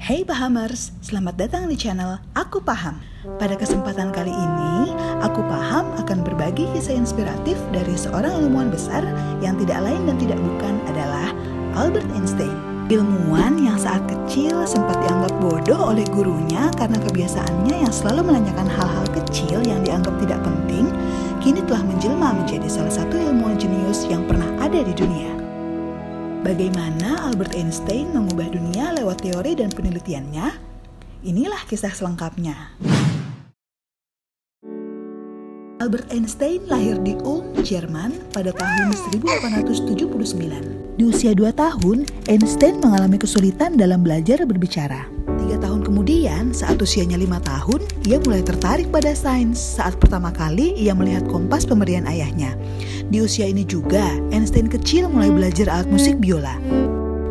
Hey Pahamers, selamat datang di channel Aku Paham. Pada kesempatan kali ini, Aku Paham akan berbagi kisah inspiratif dari seorang ilmuwan besar yang tidak lain dan tidak bukan adalah Albert Einstein. Ilmuwan yang saat kecil sempat dianggap bodoh oleh gurunya karena kebiasaannya yang selalu menanyakan hal-hal kecil yang dianggap tidak penting, kini telah menjelma menjadi salah satu ilmuwan jenius yang pernah ada di dunia. Bagaimana Albert Einstein mengubah dunia lewat teori dan penelitiannya? Inilah kisah selengkapnya. Albert Einstein lahir di Ulm, Jerman pada tahun 1879. Di usia 2 tahun, Einstein mengalami kesulitan dalam belajar berbicara. 3 tahun kemudian, saat usianya 5 tahun, ia mulai tertarik pada sains saat pertama kali ia melihat kompas pemberian ayahnya. Di usia ini juga, Einstein kecil mulai belajar alat musik biola.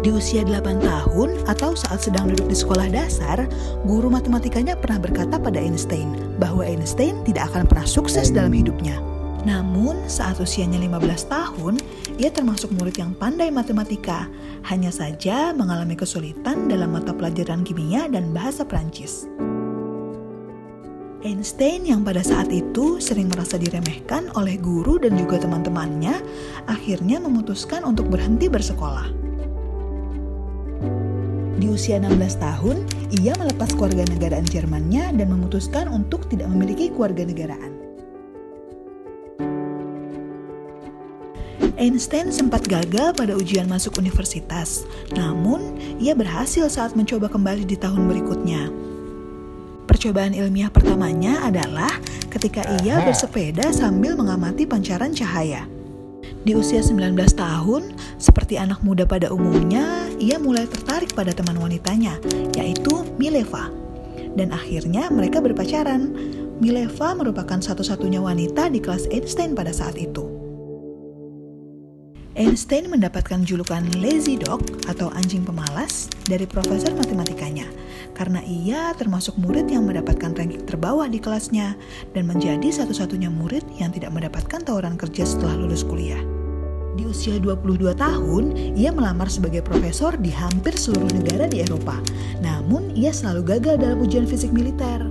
Di usia 8 tahun atau saat sedang duduk di sekolah dasar, guru matematikanya pernah berkata pada Einstein bahwa Einstein tidak akan pernah sukses dalam hidupnya. Namun, saat usianya 15 tahun, ia termasuk murid yang pandai matematika, hanya saja mengalami kesulitan dalam mata pelajaran kimia dan bahasa Prancis. Einstein yang pada saat itu sering merasa diremehkan oleh guru dan juga teman-temannya, akhirnya memutuskan untuk berhenti bersekolah. Di usia 16 tahun, ia melepas kewarganegaraan Jermannya dan memutuskan untuk tidak memiliki kewarganegaraan. Einstein sempat gagal pada ujian masuk universitas, namun ia berhasil saat mencoba kembali di tahun berikutnya. Percobaan ilmiah pertamanya adalah ketika ia bersepeda sambil mengamati pancaran cahaya. Di usia 19 tahun, seperti anak muda pada umumnya, ia mulai tertarik pada teman wanitanya, yaitu Mileva. Dan akhirnya mereka berpacaran. Mileva merupakan satu-satunya wanita di kelas Einstein pada saat itu. Einstein mendapatkan julukan lazy dog atau anjing pemalas dari profesor matematikanya karena ia termasuk murid yang mendapatkan ranking terbawah di kelasnya dan menjadi satu-satunya murid yang tidak mendapatkan tawaran kerja setelah lulus kuliah. Di usia 22 tahun, ia melamar sebagai profesor di hampir seluruh negara di Eropa. Namun, ia selalu gagal dalam ujian fisik militer.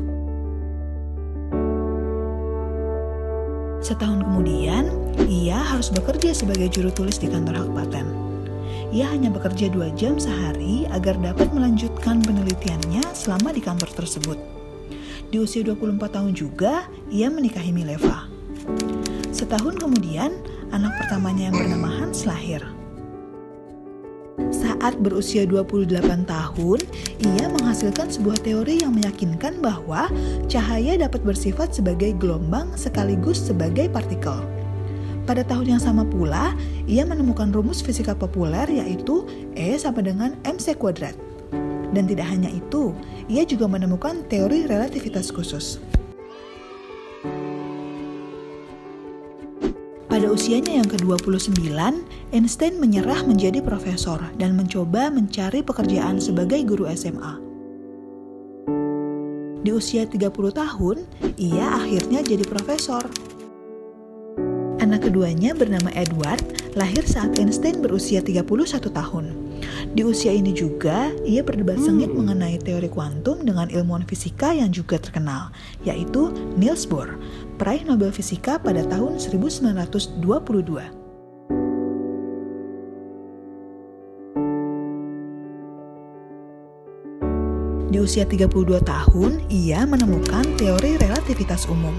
Setahun kemudian, ia harus bekerja sebagai juru tulis di kantor hak paten. Ia hanya bekerja 2 jam sehari agar dapat melanjutkan penelitiannya selama di kantor tersebut. Di usia 24 tahun juga, ia menikahi Mileva. Setahun kemudian, anak pertamanya yang bernama Hans lahir. Saat berusia 28 tahun, ia menghasilkan sebuah teori yang meyakinkan bahwa cahaya dapat bersifat sebagai gelombang sekaligus sebagai partikel. Pada tahun yang sama pula, ia menemukan rumus fisika populer yaitu E sama dengan mc². Dan tidak hanya itu, ia juga menemukan teori relativitas khusus. Pada usianya yang ke-29, Einstein menyerah menjadi profesor dan mencoba mencari pekerjaan sebagai guru SMA. Di usia 30 tahun, ia akhirnya jadi profesor. Anak keduanya bernama Edward, lahir saat Einstein berusia 31 tahun. Di usia ini juga, ia berdebat sengit mengenai teori kuantum dengan ilmuwan fisika yang juga terkenal, yaitu Niels Bohr, peraih Nobel Fisika pada tahun 1922. Di usia 32 tahun, ia menemukan teori relativitas umum.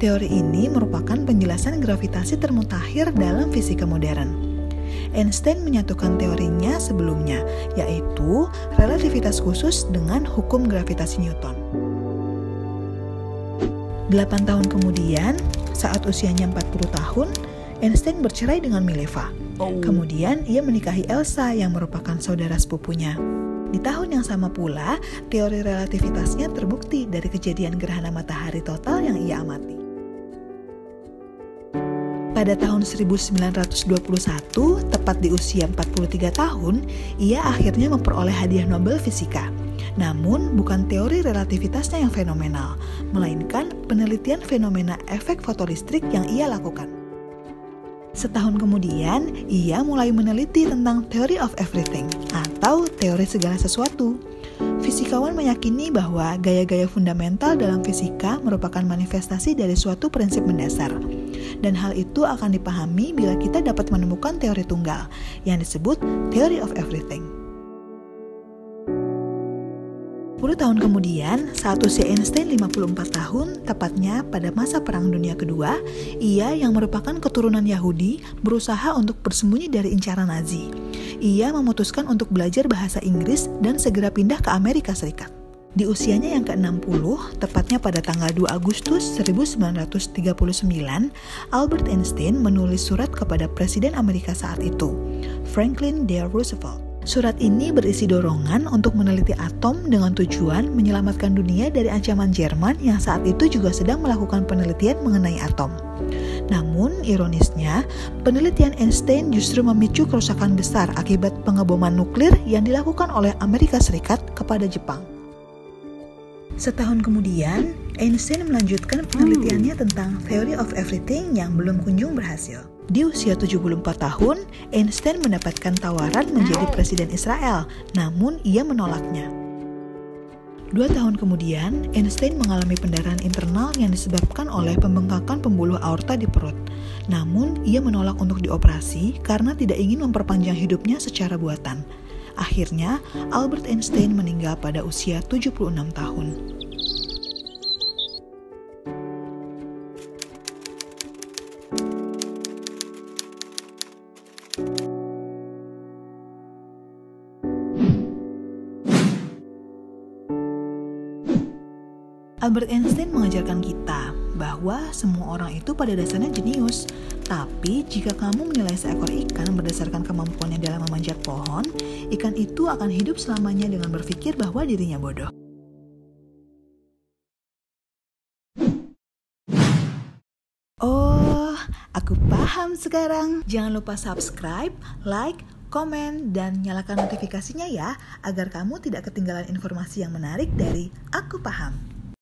Teori ini merupakan penjelasan gravitasi termutakhir dalam fisika modern. Einstein menyatukan teorinya sebelumnya, yaitu relativitas khusus dengan hukum gravitasi Newton. 8 tahun kemudian, saat usianya 40 tahun, Einstein bercerai dengan Mileva. Kemudian ia menikahi Elsa yang merupakan saudara sepupunya. Di tahun yang sama pula, teori relativitasnya terbukti dari kejadian gerhana matahari total yang ia amati. Pada tahun 1921, tepat di usia 43 tahun, ia akhirnya memperoleh hadiah Nobel Fisika. Namun, bukan teori relativitasnya yang fenomenal, melainkan penelitian fenomena efek fotolistrik yang ia lakukan. Setahun kemudian, ia mulai meneliti tentang theory of everything atau teori segala sesuatu. Fisikawan meyakini bahwa gaya-gaya fundamental dalam fisika merupakan manifestasi dari suatu prinsip mendasar. Dan hal itu akan dipahami bila kita dapat menemukan teori tunggal, yang disebut Theory of Everything. 10 tahun kemudian, saat usia Einstein 54 tahun, tepatnya pada masa Perang Dunia Kedua, ia yang merupakan keturunan Yahudi berusaha untuk bersembunyi dari incaran Nazi. Ia memutuskan untuk belajar bahasa Inggris dan segera pindah ke Amerika Serikat. Di usianya yang ke-60, tepatnya pada tanggal 2 Agustus 1939, Albert Einstein menulis surat kepada Presiden Amerika saat itu, Franklin D. Roosevelt. Surat ini berisi dorongan untuk meneliti atom dengan tujuan menyelamatkan dunia dari ancaman Jerman yang saat itu juga sedang melakukan penelitian mengenai atom. Namun, ironisnya, penelitian Einstein justru memicu kerusakan besar akibat pengeboman nuklir yang dilakukan oleh Amerika Serikat kepada Jepang. Setahun kemudian, Einstein melanjutkan penelitiannya tentang Theory of Everything yang belum kunjung berhasil. Di usia 74 tahun, Einstein mendapatkan tawaran menjadi presiden Israel, namun ia menolaknya. 2 tahun kemudian, Einstein mengalami pendarahan internal yang disebabkan oleh pembengkakan pembuluh aorta di perut. Namun, ia menolak untuk dioperasi karena tidak ingin memperpanjang hidupnya secara buatan. Akhirnya, Albert Einstein meninggal pada usia 76 tahun. Albert Einstein mengajarkan kita bahwa semua orang itu pada dasarnya jenius. Tapi jika kamu menilai seekor ikan berdasarkan kemampuannya dalam memanjat pohon, ikan itu akan hidup selamanya dengan berpikir bahwa dirinya bodoh. Oh, aku paham sekarang. Jangan lupa subscribe, like, komen, dan nyalakan notifikasinya ya, agar kamu tidak ketinggalan informasi yang menarik dari Aku Paham.